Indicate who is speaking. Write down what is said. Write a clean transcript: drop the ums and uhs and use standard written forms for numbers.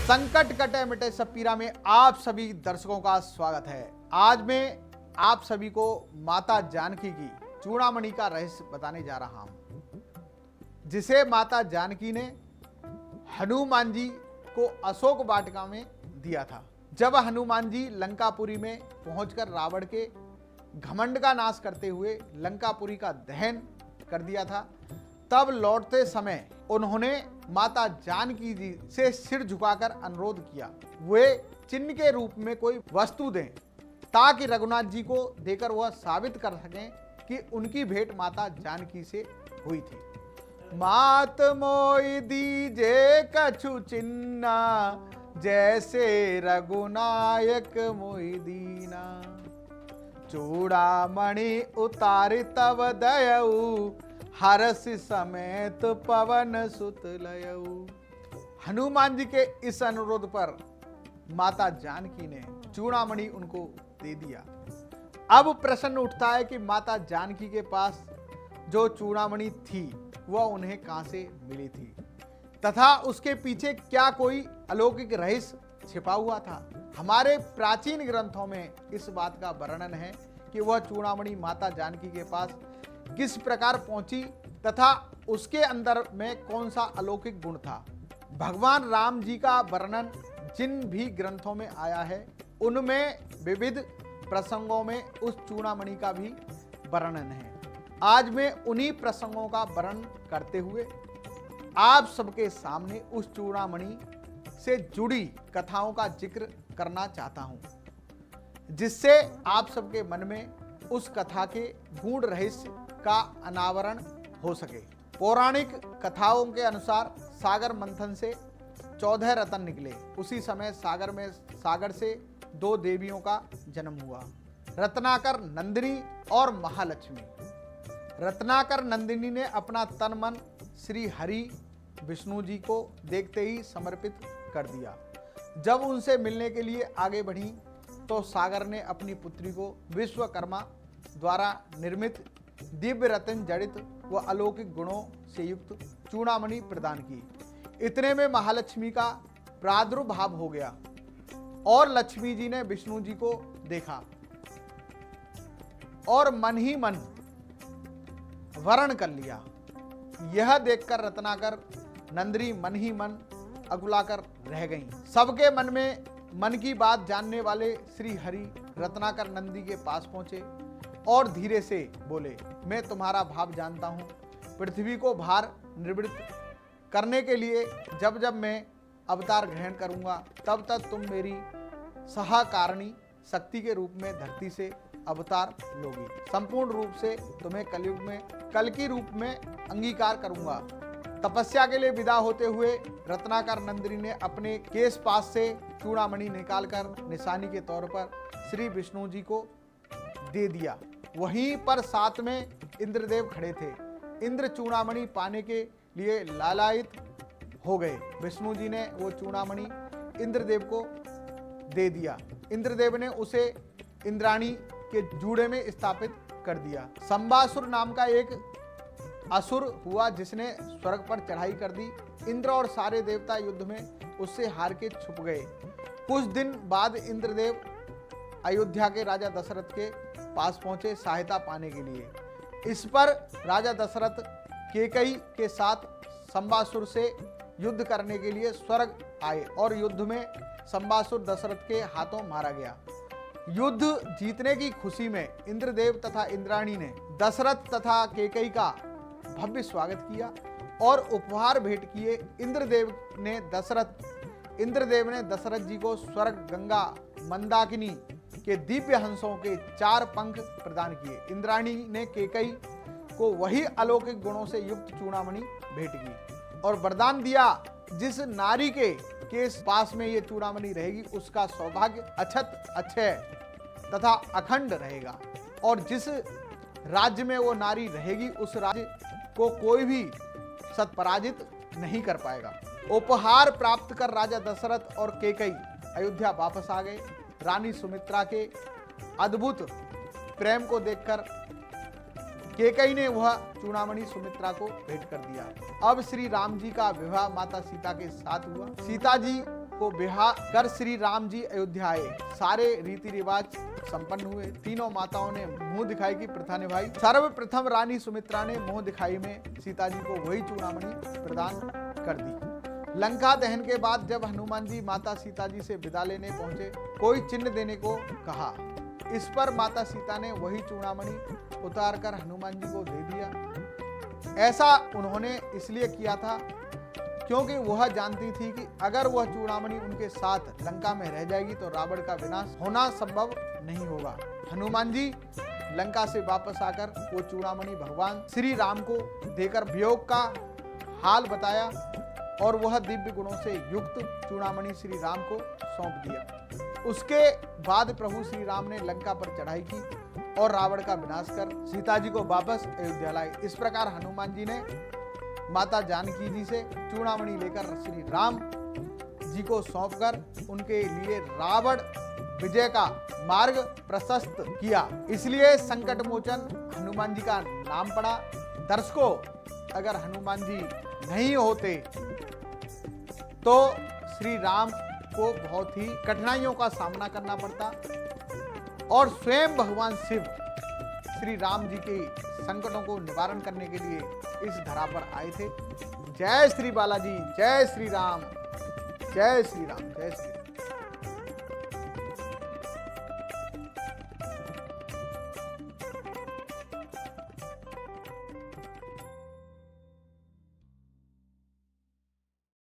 Speaker 1: संकट कटे मिटे सब पीरा में आप सभी दर्शकों का स्वागत है। आज मैं आप सभी को माता जानकी की चूड़ामणि का रहस्य बताने जा रहा हूं, जिसे माता जानकी ने हनुमान जी को अशोक वाटिका में दिया था। जब हनुमान जी लंकापुरी में पहुंचकर रावण के घमंड का नाश करते हुए लंकापुरी का दहन कर दिया था, तब लौटते समय उन्होंने माता जानकी जी से सिर झुकाकर अनुरोध किया वे चिन्ह के रूप में कोई वस्तु दें, ताकि रघुनाथ जी को देकर वह साबित कर सकें कि उनकी भेंट माता जानकी से हुई थी। मात मोई दीजे कछु चिन्ना, जैसे रघुनायक मोई दीना। चूड़ामणि उतारि तब दयऊ, हरस समेत पवन सुत लयऊ। हनुमान जी के इस अनुरोध पर माता जानकी ने चूड़ामणि उनको दे दिया। अब प्रश्न उठता है कि माता जानकी के पास जो चूड़ामणि थी वह उन्हें कहां से मिली थी, तथा उसके पीछे क्या कोई अलौकिक रहस्य छिपा हुआ था। हमारे प्राचीन ग्रंथों में इस बात का वर्णन है कि वह चूड़ामणि माता जानकी के पास किस प्रकार पहुंची तथा उसके अंदर में कौन सा अलौकिक गुण था। भगवान राम जी का वर्णन जिन भी ग्रंथों में आया है, उनमें विविध प्रसंगों में उस चूड़ामणि का भी वर्णन है। आज मैं उन्हीं प्रसंगों का वर्णन करते हुए आप सबके सामने उस चूड़ामणि से जुड़ी कथाओं का जिक्र करना चाहता हूं, जिससे आप सबके मन में उस कथा के गूढ़ रहस्य का अनावरण हो सके। पौराणिक कथाओं के अनुसार सागर मंथन से 14 रत्न निकले। उसी समय सागर से 2 देवियों का जन्म हुआ, रत्नाकर नंदिनी और महालक्ष्मी। रत्नाकर नंदिनी ने अपना तन मन श्री हरि विष्णु जी को देखते ही समर्पित कर दिया। जब उनसे मिलने के लिए आगे बढ़ी तो सागर ने अपनी पुत्री को विश्वकर्मा द्वारा निर्मित दिव्य रत्न जड़ित व अलौकिक गुणों से युक्त चूड़ामणि प्रदान की। इतने में महालक्ष्मी का प्रादुर्भाव हो गया और लक्ष्मी जी ने विष्णु जी को देखा और मन ही मन वरण कर लिया। यह देखकर रत्नाकर नंदिनी मन ही मन अकुलाकर रह गईं। सबके मन में मन की बात जानने वाले श्री हरि रत्नाकर नंदी के पास पहुंचे और धीरे से बोले, मैं तुम्हारा भाव जानता हूं। पृथ्वी को भार निवृत्त करने के लिए जब जब मैं अवतार ग्रहण करूंगा, तब तक तुम मेरी सहाकारिणी शक्ति के रूप में धरती से अवतार लोगी। संपूर्ण रूप से तुम्हें कलयुग में कल की रूप में अंगीकार करूंगा। तपस्या के लिए विदा होते हुए रत्नाकर नंदिनी ने अपने केश पास से चूड़ामणि निकालकर निशानी के तौर पर श्री विष्णु जी को दे दिया। वहीं पर साथ में इंद्रदेव खड़े थे। इंद्र चूड़ामणि पाने के लिए लालायित हो गए। विष्णु जी ने वो चूड़ामणि इंद्रदेव को दे दिया। इंद्रदेव ने उसे इंद्राणी के जूड़े में स्थापित कर दिया। संबासुर नाम का एक असुर हुआ, जिसने स्वर्ग पर चढ़ाई कर दी। इंद्र और सारे देवता युद्ध में उससे हार के छुप गए। कुछ दिन बाद इंद्रदेव अयोध्या के राजा दशरथ के पास पहुंचे सहायता पाने के लिए। इस पर राजा दशरथ कैकेयी के साथ संबासुर से युद्ध करने के लिए स्वर्ग आए और युद्ध में संबासुर दशरथ के हाथों मारा गया। युद्ध जीतने की खुशी में इंद्रदेव तथा इंद्राणी ने दशरथ तथा कैकेयी का भव्य स्वागत किया और उपहार भेंट किए। इंद्रदेव ने दशरथ जी को स्वर्ग गंगा मंदाकिनी के दिव्य हंसों के 4 पंख प्रदान किए। इंद्राणी ने कैकेयी को वही अलौकिक गुणों से युक्त चूड़ामणि भेंट की और वरदान दिया, जिस नारी के पास में ये चूड़ामणि रहेगी उसका सौभाग्य अक्षत अक्षय तथा अखंड रहेगा, और जिस राज्य में वो नारी रहेगी उस राज्य को कोई भी सत्पराजित नहीं कर पाएगा। उपहार प्राप्त कर राजा दशरथ और कैकेयी अयोध्या वापस आ गए। रानी सुमित्रा के अद्भुत प्रेम को देखकर कैकेयी ने वह चूड़ामणि सुमित्रा को भेंट कर दिया। अब श्री राम जी का विवाह माता सीता के साथ हुआ। सीता जी को बिहा कर श्री राम जी अयोध्या आए। सारे रीति रिवाज संपन्न हुए। तीनों माताओं ने मुंह दिखाई की प्रथा निभाई। सर्वप्रथम रानी सुमित्रा ने मुंह दिखाई में सीता जी को वही चूड़ामणि प्रदान कर दी। लंका दहन के बाद जब हनुमान जी माता सीता जी से विदा लेने पहुंचे, कोई चिन्ह देने को कहा। इस पर माता सीता ने वही चूड़ामणि उतारकर हनुमान जी को दे दिया। ऐसा उन्होंने इसलिए किया था क्योंकि वह जानती थी कि अगर वह चूड़ामणि उनके साथ लंका में रह जाएगी तो रावण का विनाश होना संभव नहीं होगा। हनुमान जी लंका से वापस आकर वो चूड़ामणि भगवान श्री राम को देकर वियोग का हाल बताया और वह दिव्य गुणों से युक्त चूड़ामणि श्री राम को सौंप दिया। उसके बाद प्रभु श्री राम ने लंका पर चढ़ाई की और रावण का विनाश कर सीता जी को वापस अयोध्या लाए। इस प्रकार हनुमान जी ने माता जानकी जी से चूड़ामणि लेकर श्री राम जी को सौंपकर उनके लिए रावण विजय का मार्ग प्रशस्त किया। इसलिए संकट मोचन हनुमान जी का नाम पड़ा। दर्शकों, अगर हनुमान जी नहीं होते तो श्री राम को बहुत ही कठिनाइयों का सामना करना पड़ता और स्वयं भगवान शिव श्री राम जी के संकटों को निवारण करने के लिए इस धरा पर आए थे। जय श्री बालाजी, जय श्री राम, जय श्री राम, जय श्री राम।